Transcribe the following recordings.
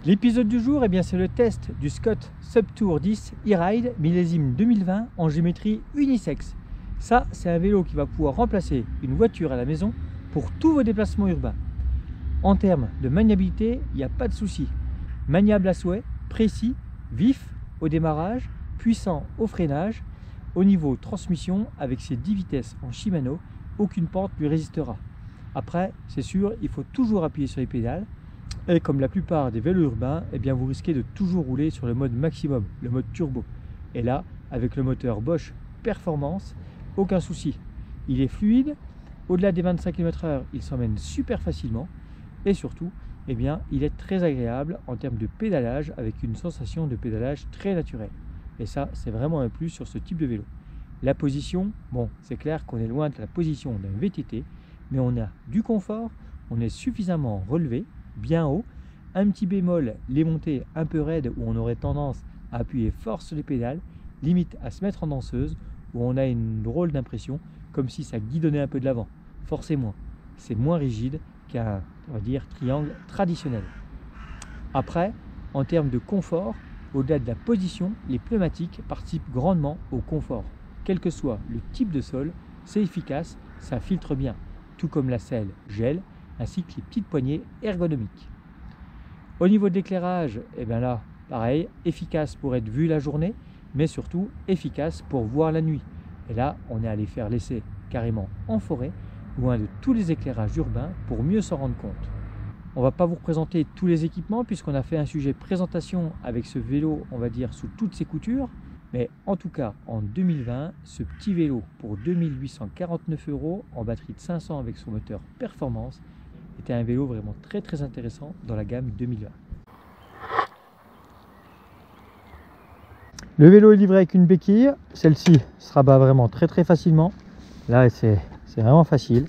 L'épisode du jour, c'est le test du Scott Subtour 10 e-Ride millésime 2020 en géométrie unisexe. Ça, c'est un vélo qui va pouvoir remplacer une voiture à la maison pour tous vos déplacements urbains. En termes de maniabilité, il n'y a pas de souci. Maniable à souhait, précis, vif au démarrage, puissant au freinage. Au niveau transmission, avec ses 10 vitesses en Shimano, aucune pente lui résistera. Après, c'est sûr, il faut toujours appuyer sur les pédales. Et comme la plupart des vélos urbains, vous risquez de toujours rouler sur le mode maximum, le mode turbo. Et là, avec le moteur Bosch Performance, aucun souci. Il est fluide, au-delà des 25 km/h, il s'emmène super facilement. Et surtout, il est très agréable en termes de pédalage, avec une sensation de pédalage très naturelle. Et ça, c'est vraiment un plus sur ce type de vélo. La position, c'est clair qu'on est loin de la position d'un VTT, mais on a du confort, on est suffisamment relevé, bien haut. Un petit bémol, les montées un peu raides où on aurait tendance à appuyer fort sur les pédales, limite à se mettre en danseuse, où on a une drôle d'impression, comme si ça guidonnait un peu de l'avant. Forcément, c'est moins rigide qu'un, on va dire, triangle traditionnel. Après, en termes de confort, au-delà de la position, les pneumatiques participent grandement au confort. Quel que soit le type de sol, c'est efficace, ça filtre bien, tout comme la selle gel, ainsi que les petites poignées ergonomiques. Au niveau de l'éclairage, là, pareil, efficace pour être vu la journée, mais surtout efficace pour voir la nuit. Et là, on est allé faire l'essai carrément en forêt, loin de tous les éclairages urbains, pour mieux s'en rendre compte. On ne va pas vous présenter tous les équipements, puisqu'on a fait un sujet présentation avec ce vélo, on va dire, sous toutes ses coutures. Mais en tout cas, en 2020, ce petit vélo pour 2849 € en batterie de 500 avec son moteur Performance était un vélo vraiment très intéressant dans la gamme 2020. Le vélo est livré avec une béquille. Celle-ci se rabat vraiment très facilement. Là, c'est vraiment facile.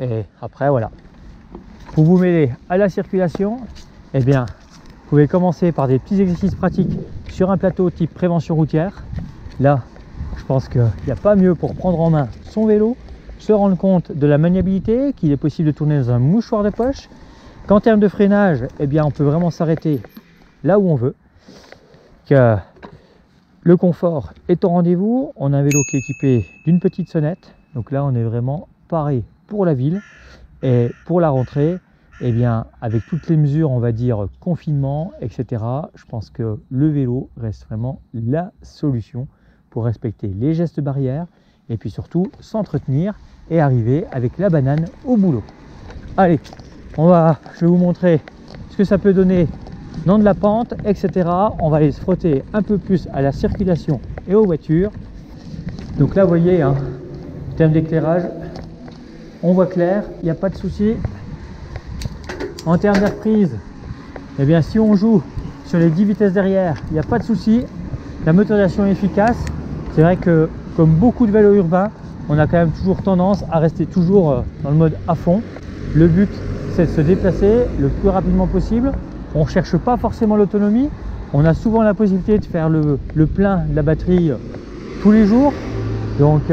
Et après, voilà. Pour vous mêler à la circulation, vous pouvez commencer par des petits exercices pratiques sur un plateau type prévention routière. Là, je pense qu'il n'y a pas mieux pour prendre en main son vélo, se rendre compte de la maniabilité, qu'il est possible de tourner dans un mouchoir de poche, qu'en termes de freinage, on peut vraiment s'arrêter là où on veut, que le confort est au rendez-vous. On a un vélo qui est équipé d'une petite sonnette, donc là on est vraiment paré pour la ville. Et pour la rentrée, avec toutes les mesures, on va dire confinement, etc., je pense que le vélo reste vraiment la solution pour respecter les gestes barrières et puis surtout s'entretenir et arriver avec la banane au boulot. Allez, je vais vous montrer ce que ça peut donner dans de la pente, etc. On va aller se frotter un peu plus à la circulation et aux voitures. Donc là, vous voyez, en termes d'éclairage, on voit clair, il n'y a pas de souci. En termes d'air prise, si on joue sur les 10 vitesses derrière, il n'y a pas de souci. La motorisation est efficace. C'est vrai que, comme beaucoup de vélos urbains, on a quand même toujours tendance à rester toujours dans le mode à fond. Le but, c'est de se déplacer le plus rapidement possible. On ne cherche pas forcément l'autonomie. On a souvent la possibilité de faire le plein de la batterie tous les jours. Donc,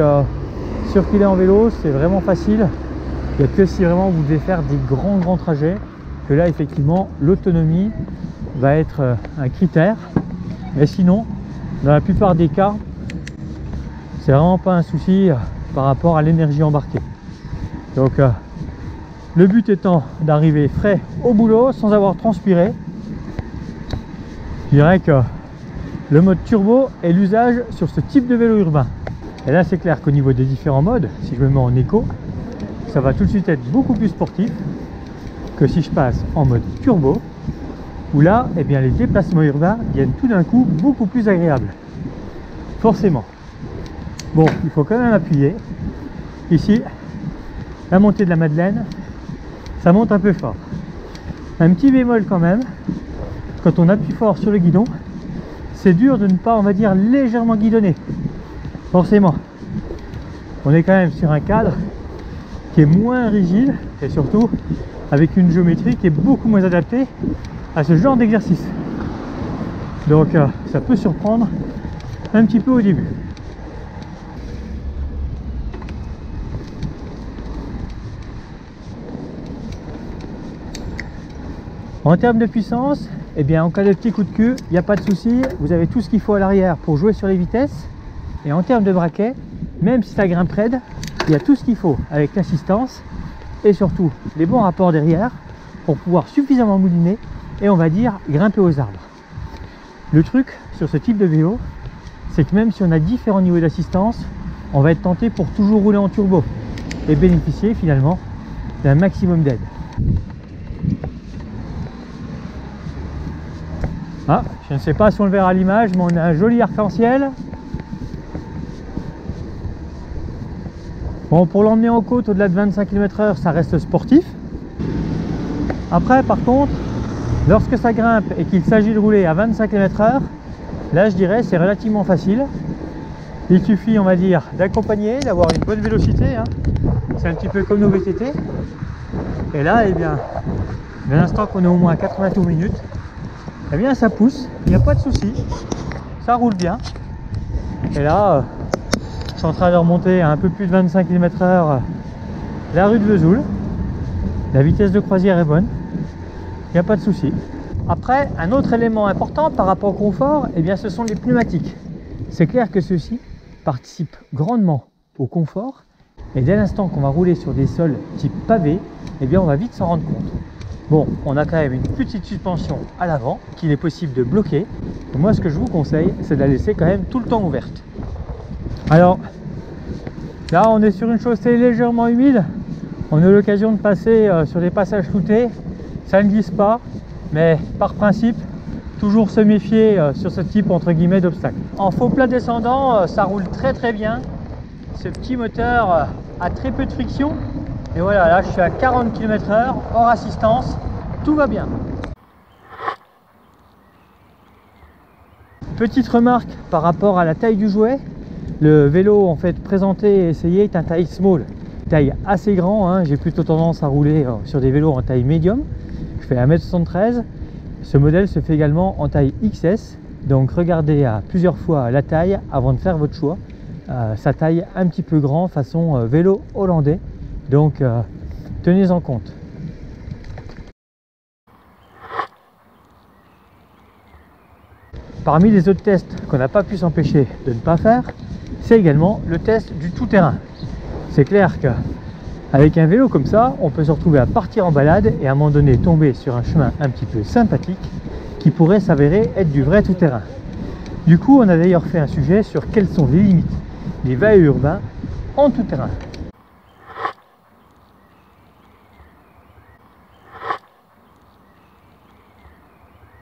circuler en vélo, c'est vraiment facile. Il n'y a que si vraiment vous devez faire des grands trajets que là, effectivement, l'autonomie va être un critère. Mais sinon, dans la plupart des cas, c'est vraiment pas un souci par rapport à l'énergie embarquée. Donc, le but étant d'arriver frais au boulot sans avoir transpiré. Je dirais que le mode turbo est l'usage sur ce type de vélo urbain. Et là, c'est clair qu'au niveau des différents modes, si je me mets en éco, ça va tout de suite être beaucoup plus sportif que si je passe en mode turbo, où là, les déplacements urbains viennent tout d'un coup beaucoup plus agréables. Forcément. Bon, il faut quand même appuyer. Ici, la montée de la Madeleine, ça monte un peu fort. Un petit bémol quand même, quand on appuie fort sur le guidon, c'est dur de ne pas, on va dire, légèrement guidonner. Forcément, on est quand même sur un cadre qui est moins rigide et surtout avec une géométrie qui est beaucoup moins adaptée à ce genre d'exercice. Donc ça peut surprendre un petit peu au début. En termes de puissance, eh bien, en cas de petit coup de cul, il n'y a pas de souci, vous avez tout ce qu'il faut à l'arrière pour jouer sur les vitesses. Et en termes de braquet, même si ça grimpe raide, il y a tout ce qu'il faut avec l'assistance et surtout les bons rapports derrière pour pouvoir suffisamment mouliner et on va dire grimper aux arbres. Le truc sur ce type de vélo, c'est que même si on a différents niveaux d'assistance, on va être tenté pour toujours rouler en turbo et bénéficier finalement d'un maximum d'aide. Ah, je ne sais pas si on le verra à l'image, mais on a un joli arc-en-ciel. Bon, pour l'emmener en côte au-delà de 25 km/h, ça reste sportif. Après, par contre, lorsque ça grimpe et qu'il s'agit de rouler à 25 km/h, là je dirais c'est relativement facile. Il suffit, on va dire, d'accompagner, d'avoir une bonne vélocité. Hein. C'est un petit peu comme nos VTT. Et là, eh bien, dès l'instant qu'on est au moins à 80 tours minutes, eh bien ça pousse, il n'y a pas de souci, ça roule bien. Et là, je suis en train de remonter à un peu plus de 25 km/h la rue de Vesoul. La vitesse de croisière est bonne, il n'y a pas de souci. Après, un autre élément important par rapport au confort, eh bien, ce sont les pneumatiques. C'est clair que ceux-ci participent grandement au confort. Et dès l'instant qu'on va rouler sur des sols type pavé, eh bien, on va vite s'en rendre compte. Bon, on a quand même une petite suspension à l'avant qu'il est possible de bloquer. Et moi, ce que je vous conseille, c'est de la laisser quand même tout le temps ouverte. Alors, là, on est sur une chaussée légèrement humide. On a l'occasion de passer sur des passages floutés. Ça ne glisse pas, mais par principe, toujours se méfier sur ce type entre guillemets d'obstacle. En faux plat descendant, ça roule très très bien. Ce petit moteur a très peu de friction. Et voilà, là je suis à 40 km/h, hors assistance, tout va bien. Petite remarque par rapport à la taille du jouet. Le vélo en fait présenté et essayé est un taille small, taille assez grand. Hein. J'ai plutôt tendance à rouler sur des vélos en taille médium. Je fais 1m73. Ce modèle se fait également en taille XS. Donc regardez à plusieurs fois la taille avant de faire votre choix. Sa taille un petit peu grand façon vélo hollandais. Donc tenez en compte. Parmi les autres tests qu'on n'a pas pu s'empêcher de ne pas faire, c'est également le test du tout-terrain. C'est clair qu'avec un vélo comme ça, on peut se retrouver à partir en balade et à un moment donné tomber sur un chemin un petit peu sympathique qui pourrait s'avérer être du vrai tout-terrain. Du coup, on a d'ailleurs fait un sujet sur quelles sont les limites des va-et-urbains en tout-terrain.